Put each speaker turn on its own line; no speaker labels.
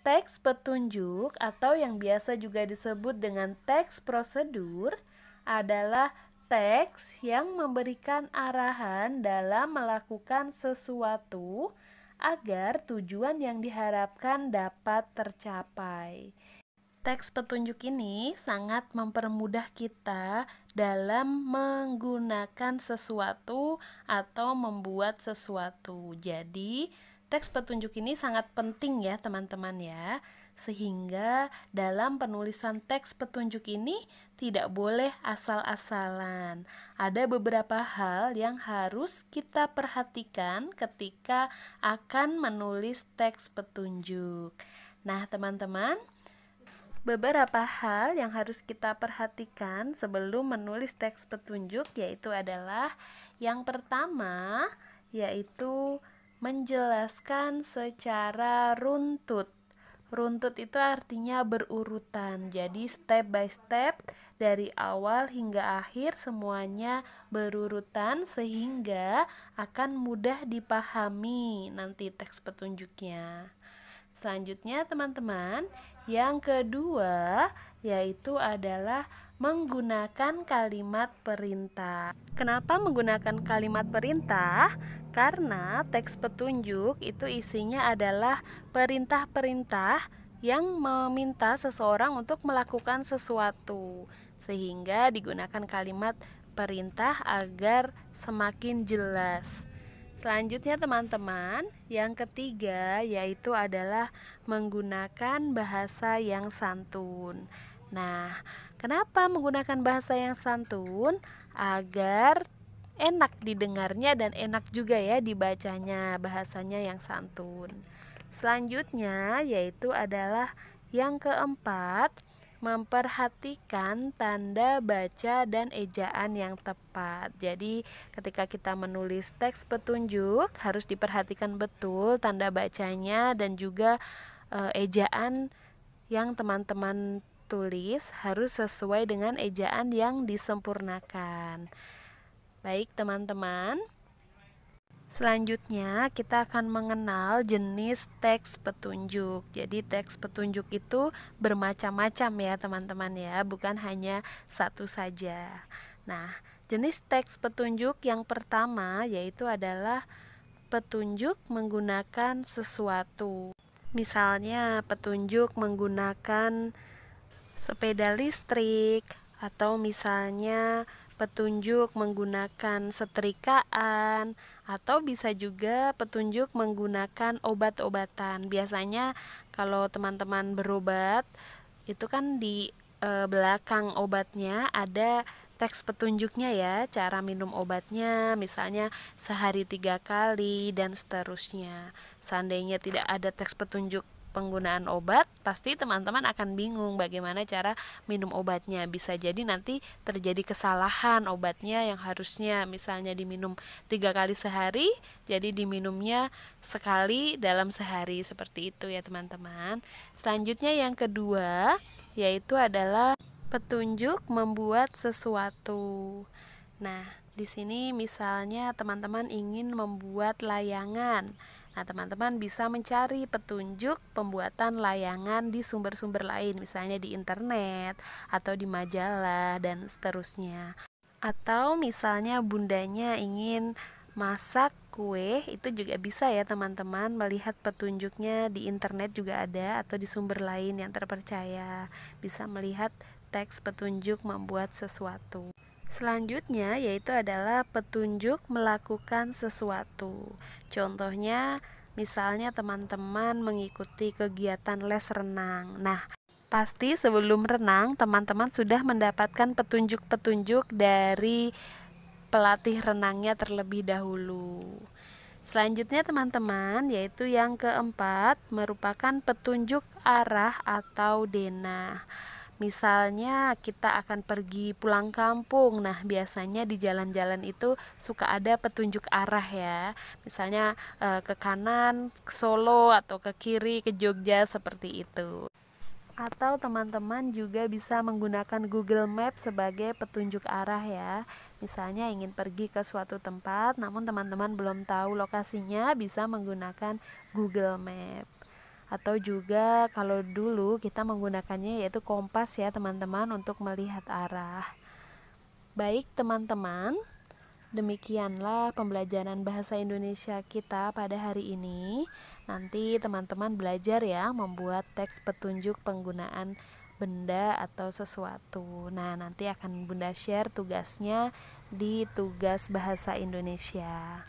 Teks petunjuk atau yang biasa juga disebut dengan teks prosedur adalah teks yang memberikan arahan dalam melakukan sesuatu agar tujuan yang diharapkan dapat tercapai. Teks petunjuk ini sangat mempermudah kita dalam menggunakan sesuatu atau membuat sesuatu. Jadi, teks petunjuk ini sangat penting ya teman-teman ya. Sehingga dalam penulisan teks petunjuk ini tidak boleh asal-asalan. Ada beberapa hal yang harus kita perhatikan ketika akan menulis teks petunjuk. Nah, teman-teman, beberapa hal yang harus kita perhatikan sebelum menulis teks petunjuk yaitu adalah yang pertama yaitu menjelaskan secara runtut. Runtut itu artinya berurutan. Jadi step by step dari awal hingga akhir semuanya berurutan sehingga akan mudah dipahami nanti teks petunjuknya. Selanjutnya teman-teman, yang kedua yaitu adalah menggunakan kalimat perintah. Kenapa menggunakan kalimat perintah? Karena teks petunjuk itu isinya adalah perintah-perintah yang meminta seseorang untuk melakukan sesuatu, sehingga digunakan kalimat perintah agar semakin jelas. Selanjutnya teman-teman, yang ketiga yaitu adalah menggunakan bahasa yang santun. Nah, kenapa menggunakan bahasa yang santun? Agar enak didengarnya dan enak juga ya dibacanya, bahasanya yang santun. Selanjutnya yaitu adalah yang keempat, memperhatikan tanda baca dan ejaan yang tepat. Jadi ketika kita menulis teks petunjuk harus diperhatikan betul tanda bacanya dan juga ejaan yang teman-teman tulis harus sesuai dengan ejaan yang disempurnakan. Baik teman-teman, selanjutnya kita akan mengenal jenis teks petunjuk. Jadi teks petunjuk itu bermacam-macam ya teman-teman ya, bukan hanya satu saja. Nah, jenis teks petunjuk yang pertama yaitu adalah petunjuk menggunakan sesuatu. Misalnya petunjuk menggunakan sepeda listrik, atau misalnya petunjuk menggunakan setrikaan, atau bisa juga petunjuk menggunakan obat-obatan. Biasanya kalau teman-teman berobat itu kan di belakang obatnya ada teks petunjuknya ya, cara minum obatnya, misalnya sehari 3 kali dan seterusnya. Seandainya tidak ada teks petunjuk penggunaan obat, pasti teman-teman akan bingung bagaimana cara minum obatnya. Bisa jadi nanti terjadi kesalahan obatnya yang harusnya misalnya diminum 3 kali sehari, jadi diminumnya sekali dalam sehari, seperti itu ya teman-teman. Selanjutnya yang kedua yaitu adalah petunjuk membuat sesuatu. Nah, di sini misalnya teman-teman ingin membuat layangan. Nah, teman-teman bisa mencari petunjuk pembuatan layangan di sumber-sumber lain, misalnya di internet atau di majalah dan seterusnya. Atau misalnya bundanya ingin masak kue, itu juga bisa ya teman-teman melihat petunjuknya di internet juga ada atau di sumber lain yang terpercaya. Bisa melihat teks petunjuk membuat sesuatu. Selanjutnya yaitu adalah petunjuk melakukan sesuatu. Contohnya misalnya teman-teman mengikuti kegiatan les renang. Nah, pasti sebelum renang teman-teman sudah mendapatkan petunjuk-petunjuk dari pelatih renangnya terlebih dahulu. Selanjutnya teman-teman yaitu yang keempat merupakan petunjuk arah atau denah. Misalnya kita akan pergi pulang kampung. Nah, biasanya di jalan-jalan itu suka ada petunjuk arah ya. Misalnya ke kanan ke Solo atau ke kiri ke Jogja, seperti itu. Atau teman-teman juga bisa menggunakan Google Maps sebagai petunjuk arah ya. Misalnya ingin pergi ke suatu tempat namun teman-teman belum tahu lokasinya, bisa menggunakan Google Maps. atau juga kalau dulu kita menggunakannya yaitu kompas ya teman-teman untuk melihat arah. Baik teman-teman, demikianlah pembelajaran bahasa Indonesia kita pada hari ini. Nanti teman-teman belajar ya membuat teks petunjuk penggunaan benda atau sesuatu. Nah, nanti akan Bunda share tugasnya di tugas bahasa Indonesia.